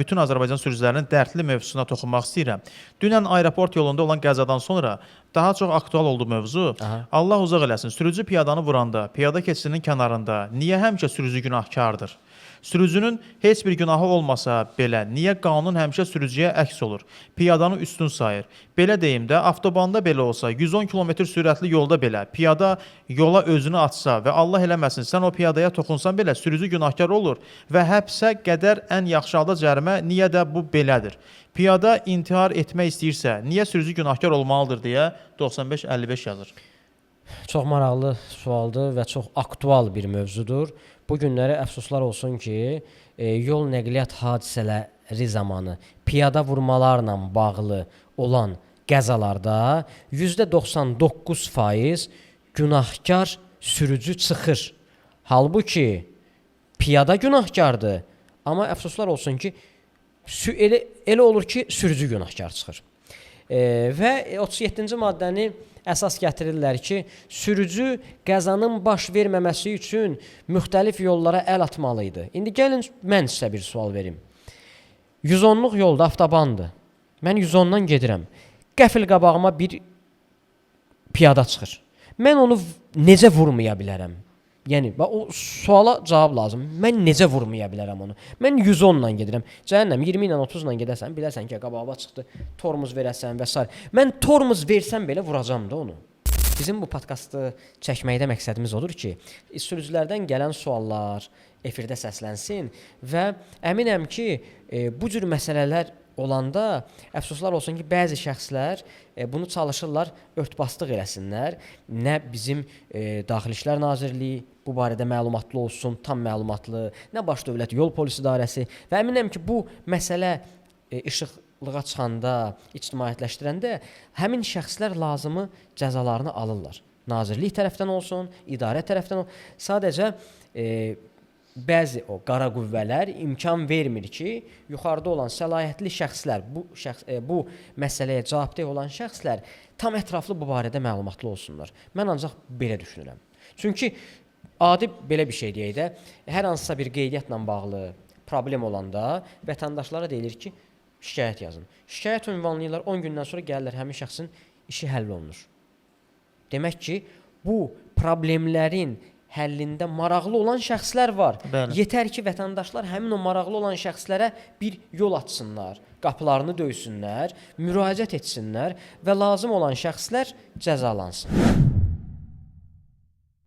bütün Azərbaycan sürücülərinin dərdli mövzusuna toxunmaq istəyirəm. Dünən aeroport yolunda olan qəzadan sonra daha çox aktual oldu mövzu. Allah uzaq eləsin. Sürücü piyadanı vuranda, piyada keçidinin kənarında niyə həmişə sürücü günahkardır? Sürücünün heç bir günahı olmasa belə, niyə qanun həmişə sürücüyə əks olur? Piyadanı üstün sayır. Belə deyim də, avtobanda belə olsa, 110 km sürətli yolda belə, piyada yola özünü açsa və Allah eləməsin, sən o piyadaya toxunsan belə, sürücü günahkar olur və həbsə qədər ən yaxşı halda cərimə, niyə də bu belədir? Piyada intihar etmək istəyirsə, niyə sürücü günahkar olmalıdır deyə 95-55 yazır. Çox maraqlı sualdır və çox aktual bir mövzudur. Bu günlərə əfsuslar olsun ki, yol nəqliyyat hadisələri zamanı piyada vurmalarla bağlı olan qəzalarda %99% günahkar sürücü çıxır. Halbuki piyada günahkardır, amma əfsuslar olsun ki, elə olur ki, sürücü günahkar çıxır. Və 37-ci maddəni əsas gətirirlər ki, sürücü qəzanın baş verməməsi üçün müxtəlif yollara əl atmalıydı. İndi gəlin, mən sizə bir sual verim. 110-luq yolda avtobandır. Mən 110-dan gedirəm. Qəfil qabağıma bir piyada çıxır. Mən onu necə vurmaya bilərəm? Yəni, o suala cavab lazım. Mən necə vurmaya bilərəm onu? Mən 110-la gedirəm. Cəhənnəm, 20 ilə 30-la gedəsən, bilərsən ki, qabağıma çıxdı, tormuz verəsən və s. Mən tormuz versəm belə vuracam da onu. Bizim bu podkastı çəkməkdə məqsədimiz odur ki, sürücülərdən gələn suallar efirdə səslənsin və əminəm ki, bu cür məsələlər olanda əfsuslar olsun ki, bəzi şəxslər bunu çalışırlar, örtbasdıq eləsinlər. Nə bizim Daxili İşlər Nazirliyi bu barədə məlumatlı olsun, tam məlumatlı, nə Baş Dövlət Yol Polis İdarəsi və əminəm ki, bu məsələ işıqlığa çıxanda, ictimaiyyətləşdirəndə həmin şəxslər lazımı cəzalarını alırlar. Nazirlik tərəfdən olsun, idarə tərəfdən olsun. Sadəcə bəzi o qara qüvvələr imkan vermir ki, yuxarıda olan səlahiyyətli şəxslər, bu məsələyə cavabdeh olan şəxslər tam ətraflı bu barədə məlumatlı olsunlar. Mən ancaq belə düşünürəm. Çünki adi belə bir şey deyək də, hər hansısa bir qeydiyyatla bağlı problem olanda vətəndaşlara deyilir ki, şikayət yazın. Şikayət ünvanlayırlar, 10 gündən sonra gəlirlər, həmin şəxsin işi həll olunur. Demək ki, bu problemlərin həllində maraqlı olan şəxslər var. Bəli. Yetər ki, vətəndaşlar həmin o maraqlı olan şəxslərə bir yol açsınlar, qapılarını döysünlər, müraciət etsinlər və lazım olan şəxslər cəzalansın.